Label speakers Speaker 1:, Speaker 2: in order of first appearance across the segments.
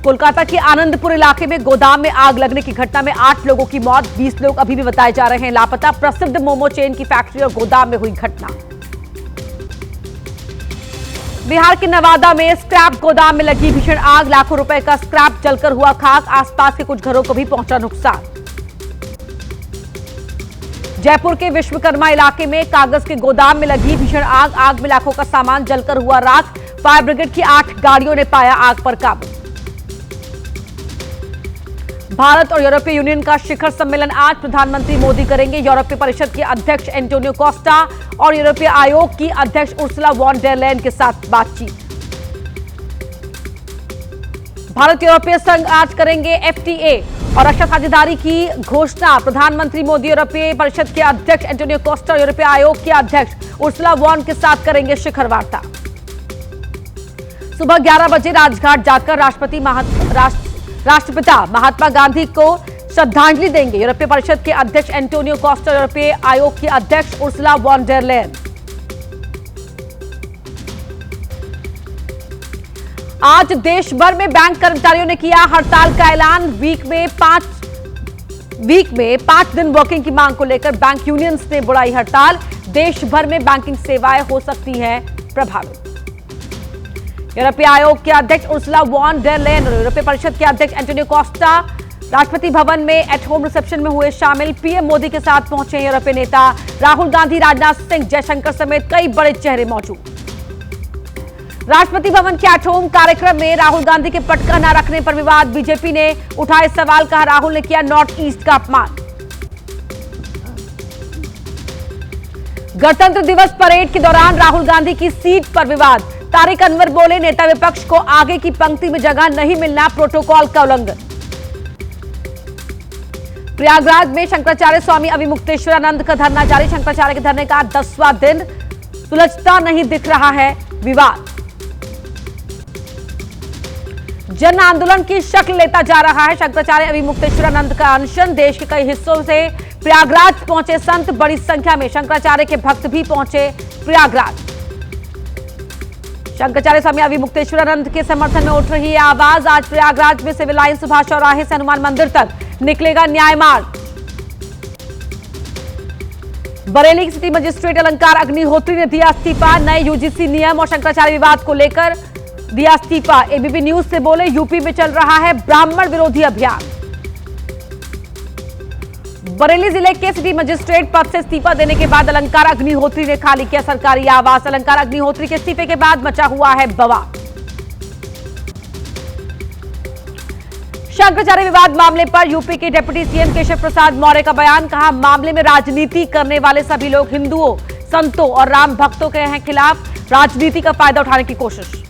Speaker 1: कोलकाता के आनंदपुर इलाके में गोदाम में आग लगने की घटना में 8 लोगों की मौत, 20 लोग अभी भी बताए जा रहे हैं लापता। प्रसिद्ध मोमो चेन की फैक्ट्री और गोदाम में हुई घटना। बिहार के नवादा में स्क्रैप गोदाम में लगी भीषण आग, लाखों रुपए का स्क्रैप जलकर हुआ खाक, आसपास के कुछ घरों को भी पहुंचा नुकसान। जयपुर के विश्वकर्मा इलाके में कागज के गोदाम में लगी भीषण आग, आग में लाखों का सामान जलकर हुआ राख, फायर ब्रिगेड की 8 गाड़ियों ने पाया आग पर काबू। भारत और यूरोपीय यूनियन का शिखर सम्मेलन आज, प्रधानमंत्री मोदी करेंगे यूरोपीय परिषद के अध्यक्ष एंटोनियो कोस्टा और यूरोपीय आयोग की अध्यक्ष उर्सुला वॉन डेर लेयन के साथ बातचीत। भारत यूरोपीय संघ आज करेंगे एफटीए और रक्षा साझेदारी की घोषणा। प्रधानमंत्री मोदी यूरोपीय परिषद के अध्यक्ष एंटोनियो कोस्टा और यूरोपीय आयोग के अध्यक्ष उर्सुला वॉन के साथ करेंगे शिखर वार्ता। सुबह 11 बजे राजघाट जाकर राष्ट्रपिता महात्मा गांधी को श्रद्धांजलि देंगे यूरोपीय परिषद के अध्यक्ष एंटोनियो कोस्टा और यूरोपीय आयोग की अध्यक्ष उर्सुला वॉन डेर लेयन। आज देश भर में बैंक कर्मचारियों ने किया हड़ताल का ऐलान। वीक में 5 दिन वर्किंग की मांग को लेकर बैंक यूनियंस ने बुलाई हड़ताल। देश भर में बैंकिंग सेवाएं हो सकती हैं प्रभावित। यूरोपीय आयोग के अध्यक्ष उर्सुला वॉन डेर लेयन और यूरोपीय परिषद के अध्यक्ष एंटोनियो कोस्टा राष्ट्रपति भवन में एट होम रिसेप्शन में हुए शामिल। पीएम मोदी के साथ पहुंचे यूरोपीय नेता राहुल गांधी, राजनाथ सिंह, जयशंकर समेत कई बड़े चेहरे मौजूद। राष्ट्रपति भवन के एट होम कार्यक्रम में राहुल गांधी के पटका न रखने पर विवाद, बीजेपी ने उठाए सवाल, कहा राहुल ने किया नॉर्थ ईस्ट का अपमान। गणतंत्र दिवस परेड के दौरान राहुल गांधी की सीट पर विवाद, तारिक अनवर बोले नेता विपक्ष को आगे की पंक्ति में जगह नहीं मिलना प्रोटोकॉल का उल्लंघन। प्रयागराज में शंकराचार्य स्वामी अविमुक्तेश्वरानंद का धरना जारी, शंकराचार्य के धरने का 10वां दिन, सुलझता नहीं दिख रहा है विवाद। जन आंदोलन की शक्ल लेता जा रहा है शंकराचार्य अविमुक्तेश्वरानंद का अनशन। देश के कई हिस्सों से प्रयागराज पहुंचे संत, बड़ी संख्या में शंकराचार्य के भक्त भी पहुंचे प्रयागराज। शंकराचार्य स्वामी अविमुक्तेश्वरानंद के समर्थन में उठ रही है आवाज। आज प्रयागराज में सिविल लाइन सुभाष चौराहे से हनुमान मंदिर तक निकलेगा न्याय मार्ग। बरेली की सिटी मजिस्ट्रेट अलंकार अग्निहोत्री ने दिया इस्तीफा, नए यूजीसी नियम और शंकराचार्य विवाद को लेकर दिया इस्तीफा। एबीपी न्यूज से बोले यूपी में चल रहा है ब्राह्मण विरोधी अभियान। बरेली जिले के सिटी मजिस्ट्रेट पद से इस्तीफा देने के बाद अलंकार अग्निहोत्री ने खाली किया सरकारी आवास। अलंकार अग्निहोत्री के इस्तीफे के बाद मचा हुआ है बवाल। शंकराचार्य विवाद मामले पर यूपी के डिप्टी सीएम केशव प्रसाद मौर्य का बयान, कहा मामले में राजनीति करने वाले सभी लोग हिंदुओं, संतों और राम भक्तों के हैं खिलाफ, राजनीति का फायदा उठाने की कोशिश।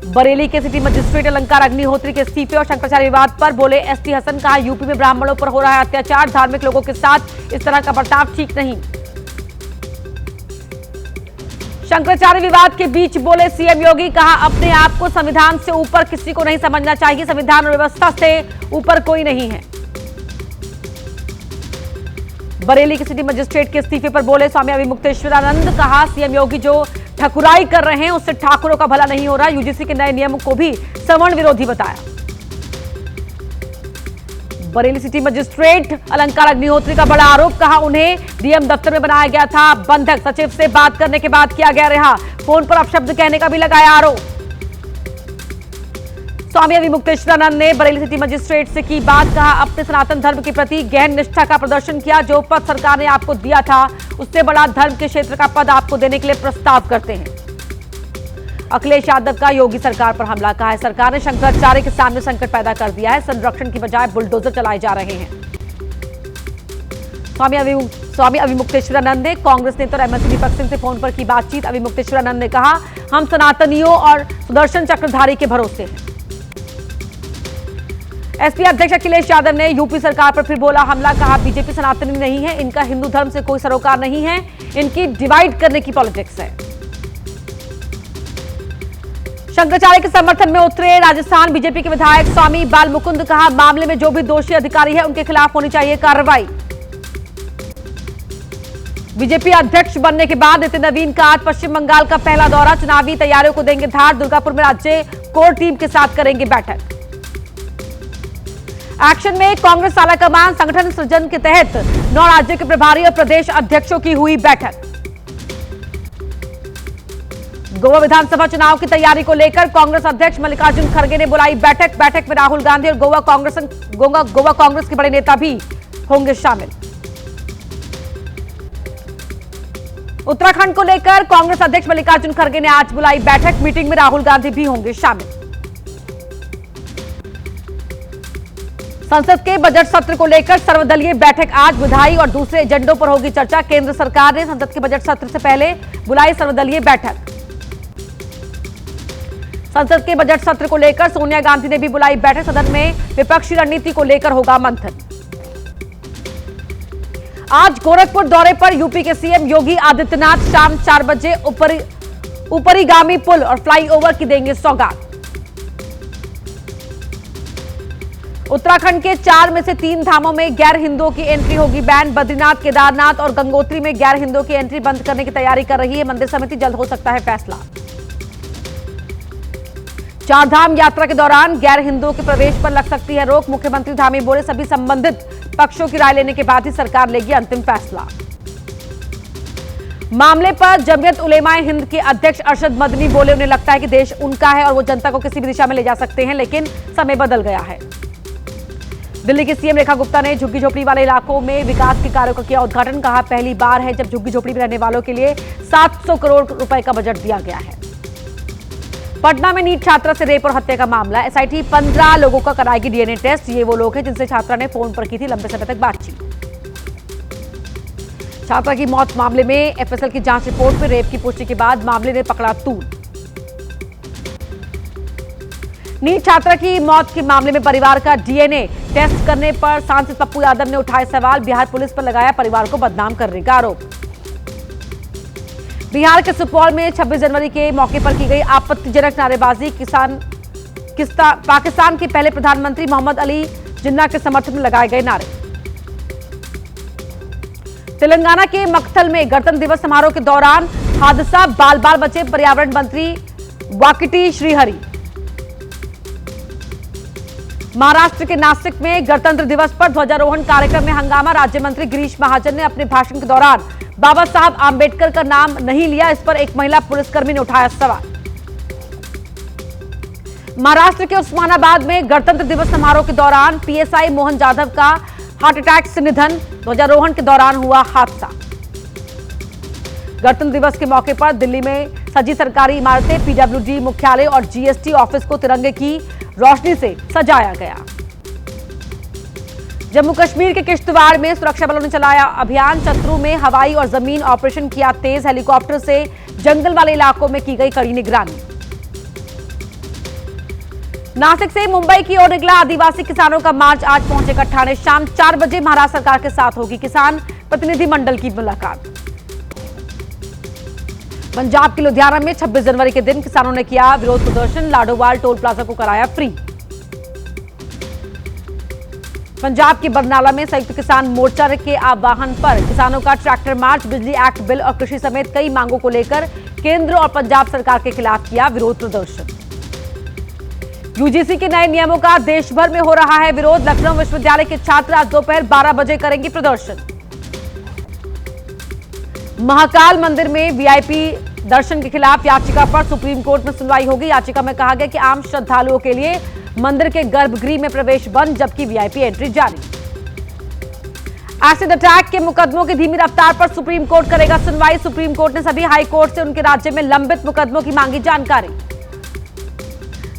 Speaker 1: बरेली के सिटी मजिस्ट्रेट अलंकार अग्निहोत्री के इस्तीफे और शंकराचार्य विवाद पर बोले एसटी हसन, कहा यूपी में ब्राह्मणों पर हो रहा है अत्याचार, धार्मिक लोगों के साथ इस तरह का बर्ताव ठीक नहीं। शंकराचार्य विवाद के बीच बोले सीएम योगी, कहा अपने आप को संविधान से ऊपर किसी को नहीं समझना चाहिए, संविधान और व्यवस्था से ऊपर कोई नहीं है। बरेली के सिटी मजिस्ट्रेट के इस्तीफे पर बोले स्वामी अविमुक्तेश्वरानंद, कहा सीएम योगी जो ठकुराई कर रहे हैं उससे ठाकुरों का भला नहीं हो रहा, यूजीसी के नए नियमों को भी सवर्ण विरोधी बताया। बरेली सिटी मजिस्ट्रेट अलंकार अग्निहोत्री का बड़ा आरोप, कहा उन्हें डीएम दफ्तर में बनाया गया था बंधक, सचिव से बात करने के बाद किया गया रिहा, फोन पर अपशब्द कहने का भी लगाया आरोप। स्वामी अविमुक्तेश्वरानंद ने बरेली सिटी मजिस्ट्रेट से की बात, कहा अपने सनातन धर्म के प्रति गहन निष्ठा का प्रदर्शन किया, जो पद सरकार ने आपको दिया था उससे बड़ा धर्म के क्षेत्र का पद आपको देने के लिए प्रस्ताव करते हैं। अखिलेश यादव का योगी सरकार पर हमला, कहा है सरकार ने शंकराचार्य के सामने संकट पैदा कर दिया है, संरक्षण की बजाय बुलडोजर चलाए जा रहे हैं। स्वामी अविमुक्तेश्वरानंद ने कांग्रेस नेता और एमएलसी दीपक सिंह से फोन पर की बातचीत। अविमुक्तेश्वरानंद ने कहा हम सनातनियों और सुदर्शन चक्रधारी के भरोसे हैं। एसपी अध्यक्ष अखिलेश यादव ने यूपी सरकार पर फिर बोला हमला, कहा बीजेपी सनातनी नहीं है, इनका हिंदू धर्म से कोई सरोकार नहीं है, इनकी डिवाइड करने की पॉलिटिक्स है। शंकराचार्य के समर्थन में उतरे राजस्थान बीजेपी के विधायक स्वामी बाल मुकुंद, कहा मामले में जो भी दोषी अधिकारी है उनके खिलाफ होनी चाहिए कार्रवाई। बीजेपी अध्यक्ष बनने के बाद नितिन नवीन का आज पश्चिम बंगाल का पहला दौरा, चुनावी तैयारियों को देंगे धार। दुर्गापुर में राज्य कोर टीम के साथ करेंगे बैठक। एक्शन में कांग्रेस आला कमान, संगठन सृजन के तहत 9 राज्यों के प्रभारी और प्रदेश अध्यक्षों की हुई बैठक। गोवा विधानसभा चुनाव की तैयारी को लेकर कांग्रेस अध्यक्ष मल्लिकार्जुन खड़गे ने बुलाई बैठक। बैठक में राहुल गांधी और गोवा कांग्रेस के बड़े नेता भी होंगे शामिल। उत्तराखंड को लेकर कांग्रेस अध्यक्ष मल्लिकार्जुन खड़गे ने आज बुलाई बैठक। मीटिंग में राहुल गांधी भी होंगे शामिल। संसद के बजट सत्र को लेकर सर्वदलीय बैठक आज, विधायी और दूसरे एजेंडों पर होगी चर्चा। केंद्र सरकार ने संसद के बजट सत्र से पहले बुलाई सर्वदलीय बैठक। संसद के बजट सत्र को लेकर सोनिया गांधी ने भी बुलाई बैठक। सदन में विपक्षी रणनीति को लेकर होगा मंथन। आज गोरखपुर दौरे पर यूपी के सीएम योगी आदित्यनाथ शाम 4 बजे ऊपरीगामी पुल और फ्लाईओवर की देंगे सौगात। उत्तराखंड के 4 में से 3 धामों में गैर हिंदुओं की एंट्री होगी बैन। बद्रीनाथ, केदारनाथ और गंगोत्री में गैर हिंदुओं की एंट्री बंद करने की तैयारी कर रही है मंदिर समिति। जल्द हो सकता है फैसला। 4 धाम यात्रा के दौरान गैर हिंदुओं के प्रवेश पर लग सकती है रोक। मुख्यमंत्री धामी बोले सभी संबंधित पक्षों की राय लेने के बाद ही सरकार लेगी अंतिम फैसला। मामले पर जमीयत उलेमाए हिंद के अध्यक्ष अरशद मदनी बोले उन्हें लगता है कि देश उनका है और वो जनता को किसी भी दिशा में ले जा सकते हैं, लेकिन समय बदल गया है। दिल्ली की सीएम रेखा गुप्ता ने झुग्गी झोपड़ी वाले इलाकों में विकास के कार्यों का किया उद्घाटन। कहा पहली बार है जब झुग्गी झोपड़ी में रहने वालों के लिए 700 करोड़ रुपए का बजट दिया गया है। पटना में नीट छात्रा से रेप और हत्या का मामला। एसआईटी 15 लोगों का कराएगी डीएनए टेस्ट। ये वो लोग हैं जिनसे छात्रा ने फोन पर की थी लंबे समय तक बातचीत। छात्रा की मौत मामले में एफएसएल की जांच रिपोर्ट में रेप की पुष्टि के बाद मामले ने पकड़ा तूल। नीट छात्रा की मौत के मामले में परिवार का डीएनए टेस्ट करने पर सांसद पप्पू यादव ने उठाए सवाल। बिहार पुलिस पर लगाया परिवार को बदनाम करने का आरोप। बिहार के सुपौल में 26 जनवरी के मौके पर की गई आपत्तिजनक नारेबाजी। पाकिस्तान के पहले प्रधानमंत्री मोहम्मद अली जिन्ना के समर्थन में लगाए गए नारे। तेलंगाना के मक्थल में गणतंत्र दिवस समारोह के दौरान हादसा, बाल बाल बचे पर्यावरण मंत्री वाकिटी श्रीहरि। महाराष्ट्र के नासिक में गणतंत्र दिवस पर ध्वजारोहण कार्यक्रम में हंगामा। राज्य मंत्री गिरीश महाजन ने अपने भाषण के दौरान बाबा साहब आंबेडकर का नाम नहीं लिया। इस पर एक महिला पुलिसकर्मी ने उठाया सवाल। महाराष्ट्र के उस्मानाबाद में गणतंत्र दिवस समारोह के दौरान पीएसआई मोहन जाधव का हार्ट अटैक से निधन। ध्वजारोहण के दौरान हुआ हादसा। गणतंत्र दिवस के मौके पर दिल्ली में सजी सरकारी इमारतें, पीडब्ल्यूडी मुख्यालय और जीएसटी ऑफिस को तिरंगे की रोशनी से सजाया गया। जम्मू कश्मीर के किश्तवाड़ में सुरक्षा बलों ने चलाया अभियान। शत्रु में हवाई और जमीन ऑपरेशन किया तेज। हेलीकॉप्टर से जंगल वाले इलाकों में की गई कड़ी निगरानी। नासिक से मुंबई की ओर निकला आदिवासी किसानों का मार्च आज पहुंचेगा ठाणे। शाम 4 बजे महाराष्ट्र सरकार के साथ होगी किसान प्रतिनिधिमंडल की मुलाकात। पंजाब के लुधियाना में 26 जनवरी के दिन किसानों ने किया विरोध प्रदर्शन। लाडोवाल टोल प्लाजा को कराया फ्री। पंजाब के बरनाला में संयुक्त किसान मोर्चा के आह्वान पर किसानों का ट्रैक्टर मार्च। बिजली एक्ट बिल और कृषि समेत कई मांगों को लेकर केंद्र और पंजाब सरकार के खिलाफ किया विरोध प्रदर्शन। यूजीसी के नए नियमों का देश भर में हो रहा है विरोध। लखनऊ विश्वविद्यालय के छात्र आज दोपहर 12 बजे करेंगे प्रदर्शन। महाकाल मंदिर में वीआईपी दर्शन के खिलाफ याचिका पर सुप्रीम कोर्ट में सुनवाई होगी। याचिका में कहा गया कि आम श्रद्धालुओं के लिए मंदिर के गर्भगृह में प्रवेश बंद, जबकि वीआईपी एंट्री जारी। एसिड अटैक के मुकदमों की धीमी रफ्तार पर सुप्रीम कोर्ट करेगा सुनवाई। सुप्रीम कोर्ट ने सभी हाई कोर्ट से उनके राज्य में लंबित मुकदमों की मांगी जानकारी।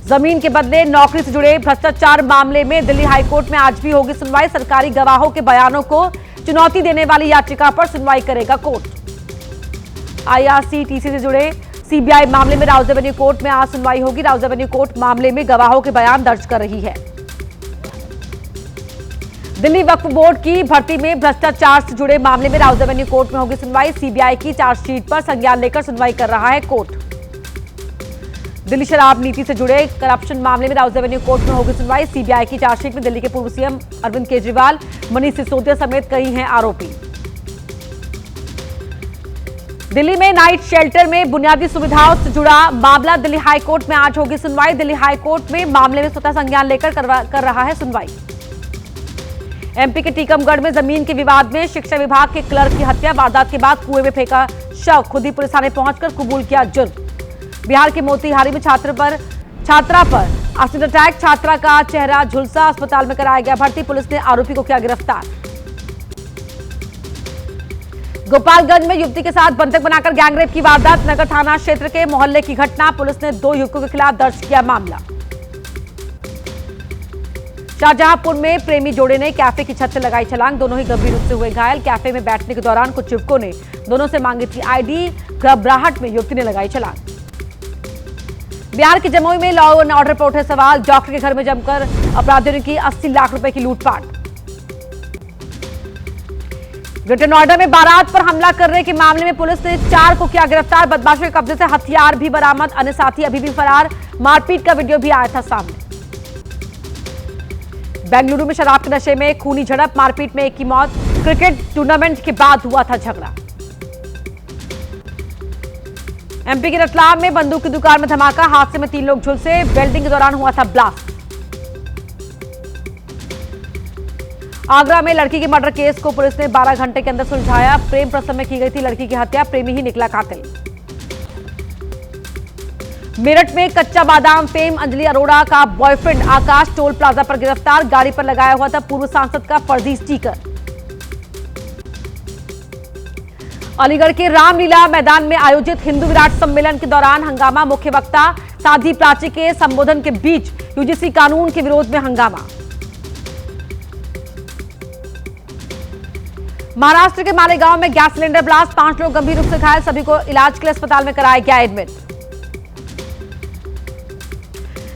Speaker 1: जमीन के बदले नौकरी से जुड़े भ्रष्टाचार मामले में दिल्ली हाईकोर्ट में आज भी होगी सुनवाई। सरकारी गवाहों के बयानों को चुनौती देने वाली याचिका पर सुनवाई करेगा कोर्ट। आईआरसीटीसी से जुड़े सीबीआई मामले में राउज एवेन्यू कोर्ट में आज सुनवाई होगी। राउज एवेन्यू कोर्ट मामले में गवाहों के बयान दर्ज कर रही है। दिल्ली वक्फ बोर्ड की भर्ती में भ्रष्टाचार से जुड़े मामले में राउज एवेन्यू कोर्ट में होगी सुनवाई। सीबीआई की चार्जशीट पर संज्ञान लेकर सुनवाई कर रहा है कोर्ट। दिल्ली शराब नीति से जुड़े करप्शन मामले में राउज एवेन्यू कोर्ट में होगी सुनवाई। सीबीआई की चार्जशीट में दिल्ली के पूर्व सीएम अरविंद केजरीवाल, मनीष सिसोदिया समेत कई हैं आरोपी। दिल्ली में नाइट शेल्टर में बुनियादी सुविधाओं से जुड़ा मामला दिल्ली हाईकोर्ट में आज होगी सुनवाई। दिल्ली हाईकोर्ट में मामले में स्वतः संज्ञान लेकर कर रहा है सुनवाई। एमपी के टीकमगढ़ में जमीन के विवाद में शिक्षा विभाग के क्लर्क की हत्या, वारदात के बाद कुएं में फेंका शव, खुद ही पुलिस थाने पहुंचकर कबूल किया जुर्म। बिहार के मोतिहारी में छात्रा पर एसिड अटैक, छात्रा का चेहरा झुलसा, अस्पताल में कराया गया भर्ती, पुलिस ने आरोपी को किया गिरफ्तार। गोपालगंज में युवती के साथ बंधक बनाकर गैंगरेप की वारदात, नगर थाना क्षेत्र के मोहल्ले की घटना, पुलिस ने 2 युवकों के खिलाफ दर्ज किया मामला। शाहजहांपुर में प्रेमी जोड़े ने कैफे की छत से लगाई छलांग, दोनों ही गंभीर रूप से हुए घायल। कैफे में बैठने के दौरान कुछ युवकों ने दोनों से मांगी थी आईडी, घबराहट में युवती ने लगाई छलांग। बिहार के जमुई में लॉ एंड ऑर्डर पर उठे सवाल, डॉक्टर के घर में जमकर अपराधियों ने की 80 लाख रुपए की लूटपाट। ग्रेटर नोएडा में बारात पर हमला करने के मामले में पुलिस ने 4 को किया गिरफ्तार, बदमाशों के कब्जे से हथियार भी बरामद, अन्य साथी अभी भी फरार। मारपीट का वीडियो भी आया था सामने। बेंगलुरु में शराब के नशे में खूनी झड़प, मारपीट में एक की मौत, क्रिकेट टूर्नामेंट के बाद हुआ था झगड़ा। एमपी के रतलाम में बंदूक की दुकान में धमाका, हादसे में 3 लोग झुलसे, वेल्डिंग के दौरान हुआ था ब्लास्ट। आगरा में लड़की के मर्डर केस को पुलिस ने 12 घंटे के अंदर सुलझाया, प्रेम प्रसव में की गई थी लड़की की हत्या, प्रेमी ही निकला कातिल। मेरठ में कच्चा बादाम फेम अंजलि अरोड़ा का बॉयफ्रेंड आकाश टोल प्लाजा पर गिरफ्तार, गाड़ी पर लगाया हुआ था पूर्व सांसद का फर्जी स्टिकर। अलीगढ़ के रामलीला मैदान में आयोजित हिंदू विराट सम्मेलन के दौरान हंगामा, मुख्य वक्ता साध्वी प्राची के संबोधन के बीच यूजीसी कानून के विरोध में हंगामा। महाराष्ट्र के मालेगांव में गैस सिलेंडर ब्लास्ट, 5 लोग गंभीर रूप से घायल, सभी को इलाज के लिए अस्पताल में कराया गया एडमिट।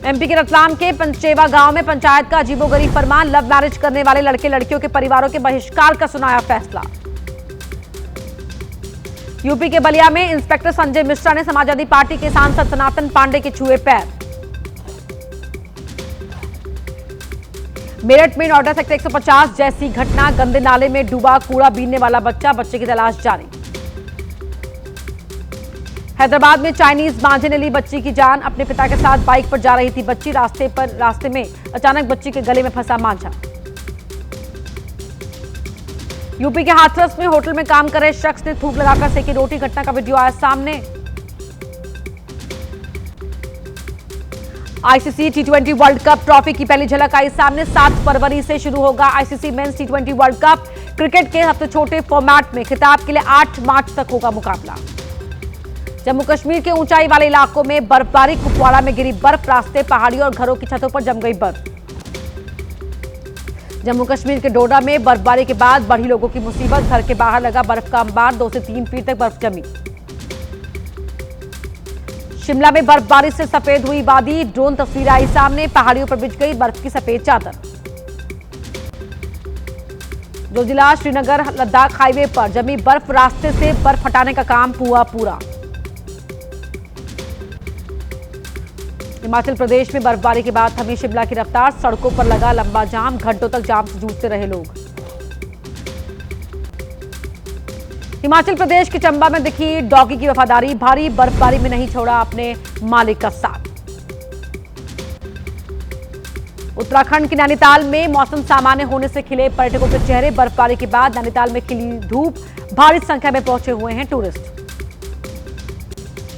Speaker 1: एमपी के रतलाम के पंचेवा गांव में पंचायत का अजीबोगरीब फरमान, लव मैरिज करने वाले लड़के लड़कियों के परिवारों के बहिष्कार का सुनाया फैसला। यूपी के बलिया में इंस्पेक्टर संजय मिश्रा ने समाजवादी पार्टी के सांसद सनातन पांडे के छुए पैर। मेरठ में नोएडा सेक्टर 150 जैसी घटना, गंदे नाले में डूबा कूड़ा बीनने वाला बच्चे की तलाश जारी। हैदराबाद में चाइनीज मांझे ने ली बच्ची की जान, अपने पिता के साथ बाइक पर जा रही थी बच्ची, रास्ते में अचानक बच्ची के गले में फंसा मांझा। यूपी के हाथरस में होटल में काम कर रहे शख्स ने थूक लगाकर सेकी रोटी, घटना का वीडियो आया सामने। आईसीसी टी20 वर्ल्ड कप ट्रॉफी की पहली झलक आई सामने, 7 फरवरी से शुरू होगा आईसीसी मेंस टी20 वर्ल्ड कप। क्रिकेट के सबसे छोटे फॉर्मेट में खिताब के लिए 8 मार्च तक होगा मुकाबला। जम्मू कश्मीर के ऊंचाई वाले इलाकों में बर्फबारी, कुपवाड़ा में गिरी बर्फ, रास्ते, पहाड़ियों और घरों की छतों पर जम गई बर्फ। जम्मू कश्मीर के डोडा में बर्फबारी के बाद बढ़ी लोगों की मुसीबत, घर के बाहर लगा बर्फ का अंबार, 2 से 3 फीट तक बर्फ जमी। शिमला में बर्फबारी से सफेद हुई वादी, ड्रोन तस्वीर आई सामने, पहाड़ियों पर बिछ गई बर्फ की सफेद चादर। जोजिला श्रीनगर लद्दाख हाईवे पर जमी बर्फ, रास्ते से बर्फ हटाने का काम हुआ पूरा। हिमाचल प्रदेश में बर्फबारी के बाद थमी शिमला की रफ्तार, सड़कों पर लगा लंबा जाम, घंटों तक जाम से जूझते रहे लोग। हिमाचल प्रदेश के चंबा में दिखी डॉगी की वफादारी, भारी बर्फबारी में नहीं छोड़ा अपने मालिक का साथ। उत्तराखंड के नैनीताल में मौसम सामान्य होने से खिले पर्यटकों के चेहरे, बर्फबारी के बाद नैनीताल में खिली धूप, भारी संख्या में पहुंचे हुए हैं टूरिस्ट।